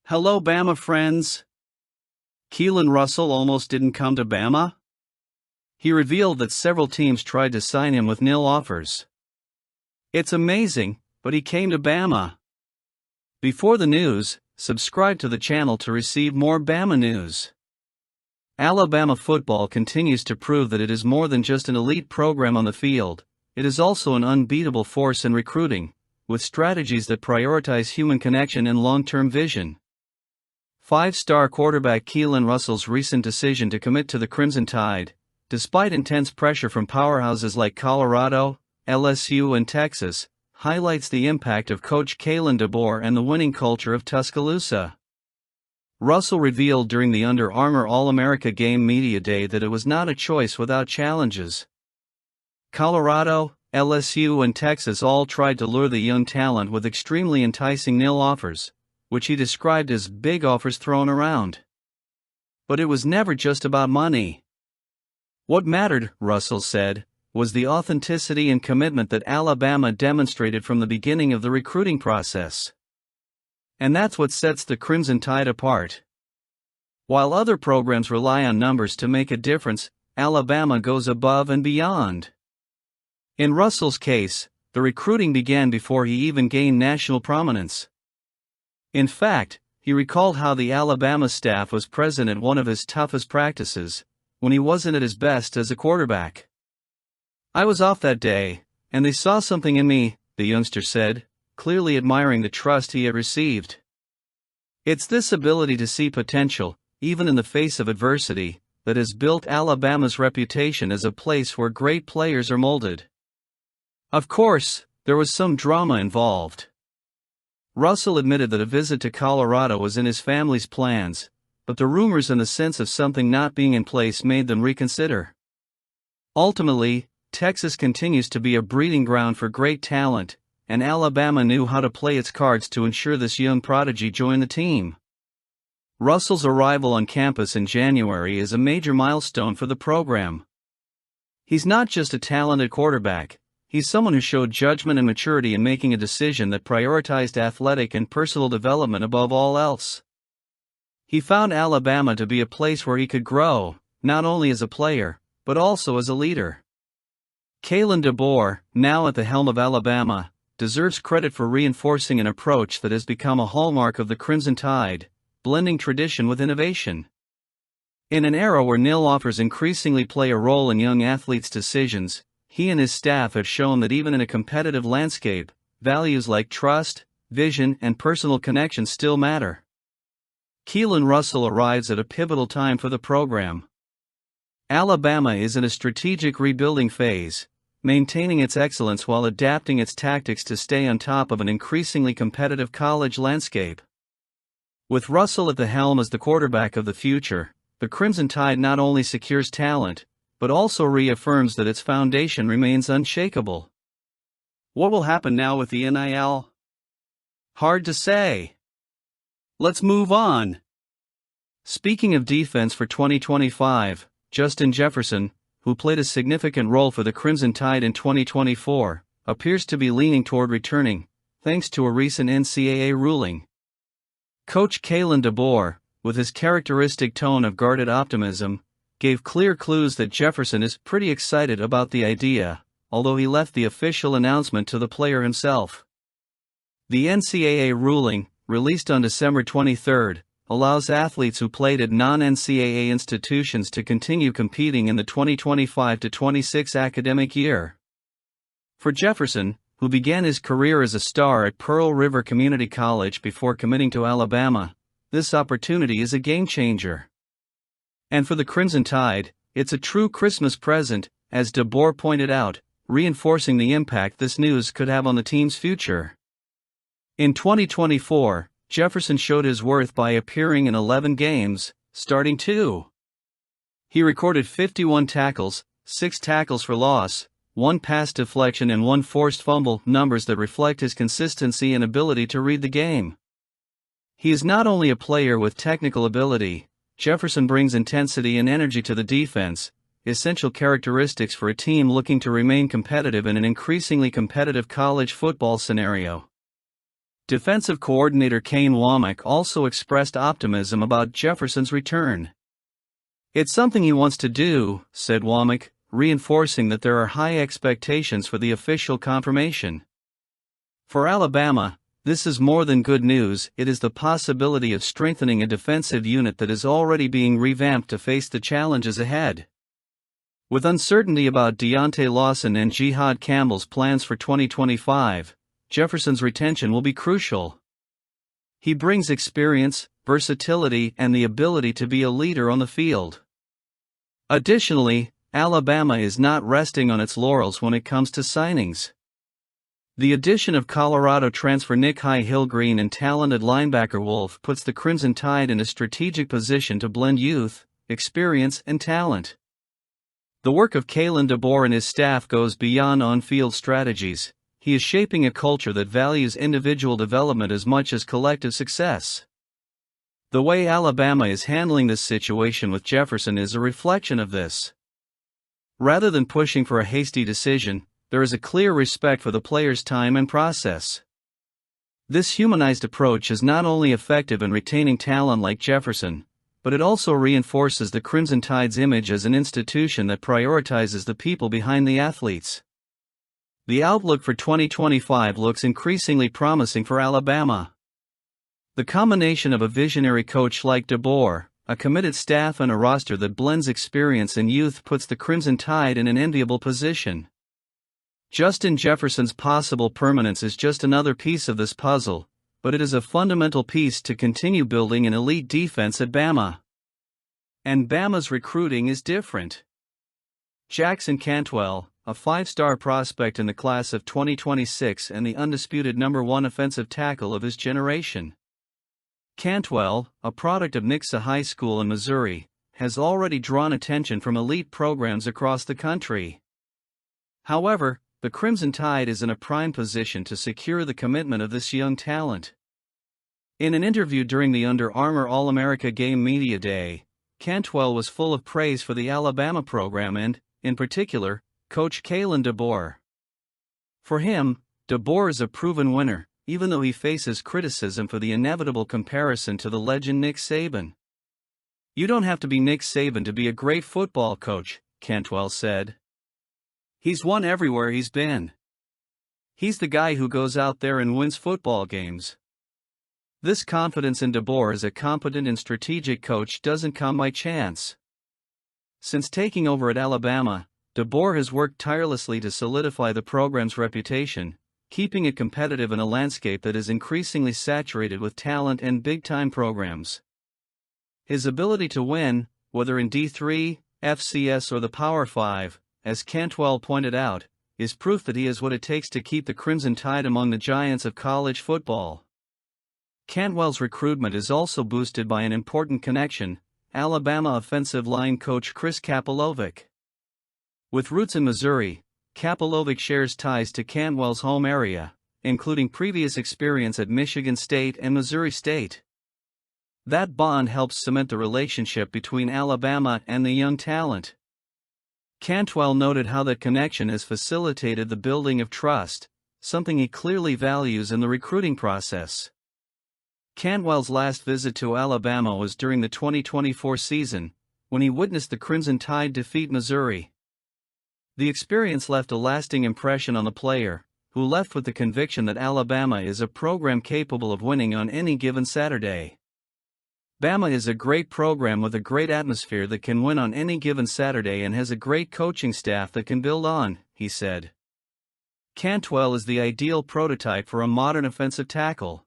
Hello Bama friends! Keelan Russell almost didn't come to Bama? He revealed that several teams tried to sign him with nil offers. It's amazing, but he came to Bama. Before the news, subscribe to the channel to receive more Bama news. Alabama football continues to prove that it is more than just an elite program on the field, it is also an unbeatable force in recruiting, with strategies that prioritize human connection and long-term vision. Five-star quarterback Keelan Russell's recent decision to commit to the Crimson Tide, despite intense pressure from powerhouses like Colorado, LSU and Texas, highlights the impact of coach Kalen DeBoer and the winning culture of Tuscaloosa. Russell revealed during the Under Armour All-America Game Media Day that it was not a choice without challenges. Colorado, LSU and Texas all tried to lure the young talent with extremely enticing nil offers, which he described as big offers thrown around. But it was never just about money. What mattered, Russell said, was the authenticity and commitment that Alabama demonstrated from the beginning of the recruiting process. And that's what sets the Crimson Tide apart. While other programs rely on numbers to make a difference, Alabama goes above and beyond. In Russell's case, the recruiting began before he even gained national prominence. In fact, he recalled how the Alabama staff was present at one of his toughest practices, when he wasn't at his best as a quarterback. "I was off that day, and they saw something in me," the youngster said, clearly admiring the trust he had received. It's this ability to see potential, even in the face of adversity, that has built Alabama's reputation as a place where great players are molded. Of course, there was some drama involved. Russell admitted that a visit to Colorado was in his family's plans, but the rumors and the sense of something not being in place made them reconsider. Ultimately, Texas continues to be a breeding ground for great talent, and Alabama knew how to play its cards to ensure this young prodigy joined the team. Russell's arrival on campus in January is a major milestone for the program. He's not just a talented quarterback, he's someone who showed judgment and maturity in making a decision that prioritized athletic and personal development above all else. He found Alabama to be a place where he could grow, not only as a player, but also as a leader. Kalen DeBoer, now at the helm of Alabama, deserves credit for reinforcing an approach that has become a hallmark of the Crimson Tide, blending tradition with innovation. In an era where nil offers increasingly play a role in young athletes' decisions, he and his staff have shown that even in a competitive landscape, values like trust, vision, and personal connection still matter. Keelan Russell arrives at a pivotal time for the program. Alabama is in a strategic rebuilding phase, maintaining its excellence while adapting its tactics to stay on top of an increasingly competitive college landscape. With Russell at the helm as the quarterback of the future, the Crimson Tide not only secures talent, but also reaffirms that its foundation remains unshakable. What will happen now with the NIL? Hard to say. Let's move on. Speaking of defense for 2025, Justin Jefferson, who played a significant role for the Crimson Tide in 2024, appears to be leaning toward returning, thanks to a recent NCAA ruling. Coach Kalen DeBoer, with his characteristic tone of guarded optimism, gave clear clues that Jefferson is pretty excited about the idea, although he left the official announcement to the player himself. The NCAA ruling, released on December 23, allows athletes who played at non-NCAA institutions to continue competing in the 2025-26 academic year. For Jefferson, who began his career as a star at Pearl River Community College before committing to Alabama, this opportunity is a game-changer. And for the Crimson Tide, it's a true Christmas present, as DeBoer pointed out, reinforcing the impact this news could have on the team's future. In 2024, Jefferson showed his worth by appearing in 11 games, starting 2. He recorded 51 tackles, 6 tackles for loss, 1 pass deflection and 1 forced fumble, numbers that reflect his consistency and ability to read the game. He is not only a player with technical ability, Jefferson brings intensity and energy to the defense, essential characteristics for a team looking to remain competitive in an increasingly competitive college football scenario. Defensive coordinator Canwell also expressed optimism about Jefferson's return. "It's something he wants to do," said Womack, reinforcing that there are high expectations for the official confirmation. For Alabama, this is more than good news. It is the possibility of strengthening a defensive unit that is already being revamped to face the challenges ahead. With uncertainty about Deontay Lawson and Jihad Campbell's plans for 2025, Jefferson's retention will be crucial. He brings experience, versatility, and the ability to be a leader on the field. Additionally, Alabama is not resting on its laurels when it comes to signings. The addition of Colorado transfer Nick Hill-Green and talented linebacker Wolf puts the Crimson Tide in a strategic position to blend youth, experience, and talent. The work of Kalen DeBoer and his staff goes beyond on-field strategies. He is shaping a culture that values individual development as much as collective success. The way Alabama is handling this situation with Jefferson is a reflection of this. Rather than pushing for a hasty decision, there is a clear respect for the player's time and process. This humanized approach is not only effective in retaining talent like Jefferson, but it also reinforces the Crimson Tide's image as an institution that prioritizes the people behind the athletes. The outlook for 2025 looks increasingly promising for Alabama. The combination of a visionary coach like DeBoer, a committed staff, and a roster that blends experience and youth puts the Crimson Tide in an enviable position. Justin Jefferson's possible permanence is just another piece of this puzzle, but it is a fundamental piece to continue building an elite defense at Bama. And Bama's recruiting is different. Jackson Cantwell, a five-star prospect in the class of 2026 and the undisputed #1 offensive tackle of his generation. Cantwell, a product of Nixa High School in Missouri, has already drawn attention from elite programs across the country. However, the Crimson Tide is in a prime position to secure the commitment of this young talent. In an interview during the Under Armour All-America Game Media Day, Cantwell was full of praise for the Alabama program and, in particular, Coach Kalen DeBoer. For him, DeBoer is a proven winner, even though he faces criticism for the inevitable comparison to the legend Nick Saban. "You don't have to be Nick Saban to be a great football coach," Cantwell said. "He's won everywhere he's been. He's the guy who goes out there and wins football games." This confidence in DeBoer as a competent and strategic coach doesn't come by chance. Since taking over at Alabama, DeBoer has worked tirelessly to solidify the program's reputation, keeping it competitive in a landscape that is increasingly saturated with talent and big-time programs. His ability to win, whether in D3, FCS, or the Power 5, as Cantwell pointed out, is proof that he has what it takes to keep the Crimson Tide among the giants of college football. Cantwell's recruitment is also boosted by an important connection: Alabama offensive line coach Chris Kapilovic. With roots in Missouri, Kapilovic shares ties to Cantwell's home area, including previous experience at Michigan State and Missouri State. That bond helps cement the relationship between Alabama and the young talent. Cantwell noted how that connection has facilitated the building of trust, something he clearly values in the recruiting process. Cantwell's last visit to Alabama was during the 2024 season, when he witnessed the Crimson Tide defeat Missouri. The experience left a lasting impression on the player, who left with the conviction that Alabama is a program capable of winning on any given Saturday. "Bama is a great program with a great atmosphere that can win on any given Saturday and has a great coaching staff that can build on," he said. Cantwell is the ideal prototype for a modern offensive tackle.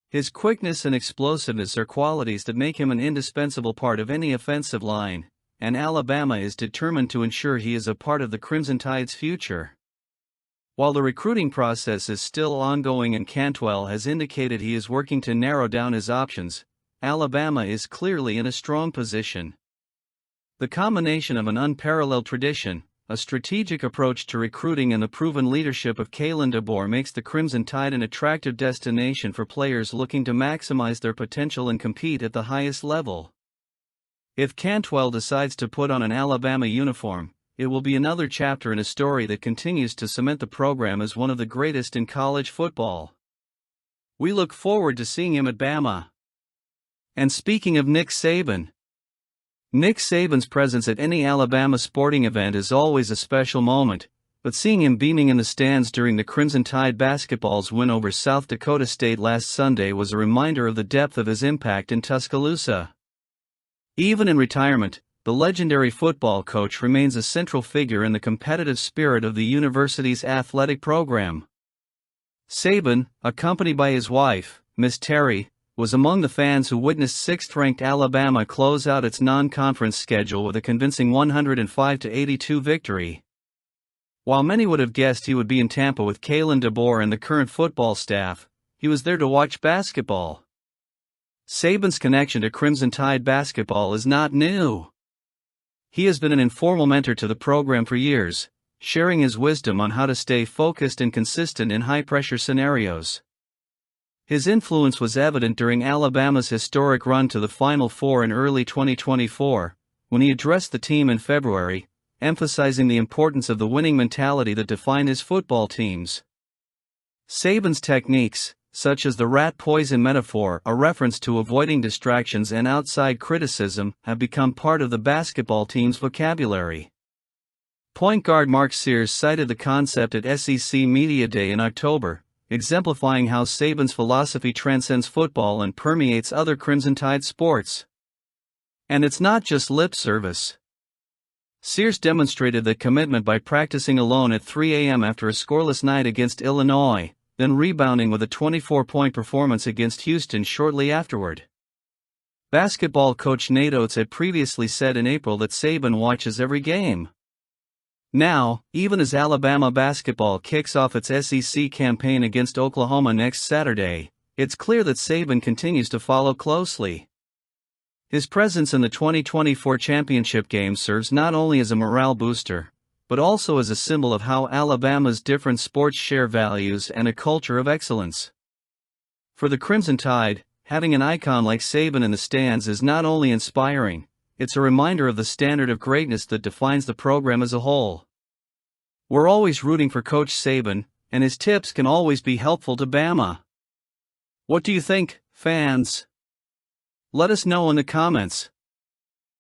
His quickness and explosiveness are qualities that make him an indispensable part of any offensive line, and Alabama is determined to ensure he is a part of the Crimson Tide's future. While the recruiting process is still ongoing and Cantwell has indicated he is working to narrow down his options, Alabama is clearly in a strong position. The combination of an unparalleled tradition, a strategic approach to recruiting, and the proven leadership of Kalen DeBoer makes the Crimson Tide an attractive destination for players looking to maximize their potential and compete at the highest level. If Cantwell decides to put on an Alabama uniform, it will be another chapter in a story that continues to cement the program as one of the greatest in college football. We look forward to seeing him at Bama. And speaking of Nick Saban, Nick Saban's presence at any Alabama sporting event is always a special moment, but seeing him beaming in the stands during the Crimson Tide basketball's win over South Dakota State last Sunday was a reminder of the depth of his impact in Tuscaloosa. Even in retirement, the legendary football coach remains a central figure in the competitive spirit of the university's athletic program. Savin, accompanied by his wife, Miss Terry, was among the fans who witnessed 6th-ranked Alabama close out its non-conference schedule with a convincing 105-82 victory. While many would have guessed he would be in Tampa with Kalen DeBoer and the current football staff, he was there to watch basketball. Saban's connection to Crimson Tide basketball is not new. He has been an informal mentor to the program for years, sharing his wisdom on how to stay focused and consistent in high-pressure scenarios. His influence was evident during Alabama's historic run to the Final Four in early 2024, when he addressed the team in February, emphasizing the importance of the winning mentality that defined his football teams. Saban's techniques, such as the rat poison metaphor, a reference to avoiding distractions and outside criticism, have become part of the basketball team's vocabulary. Point guard Mark Sears cited the concept at SEC Media Day in October, exemplifying how Saban's philosophy transcends football and permeates other Crimson Tide sports. And it's not just lip service. Sears demonstrated that commitment by practicing alone at 3 a.m. after a scoreless night against Illinois, then rebounding with a 24-point performance against Houston shortly afterward. Basketball coach Nate Oates had previously said in April that Saban watches every game. Now, even as Alabama basketball kicks off its SEC campaign against Oklahoma next Saturday, it's clear that Savin continues to follow closely. His presence in the 2024 championship game serves not only as a morale booster, but also as a symbol of how Alabama's different sports share values and a culture of excellence. For the Crimson Tide, having an icon like Savin in the stands is not only inspiring, it's a reminder of the standard of greatness that defines the program as a whole. We're always rooting for Coach Savin, and his tips can always be helpful to Bama. What do you think, fans? Let us know in the comments.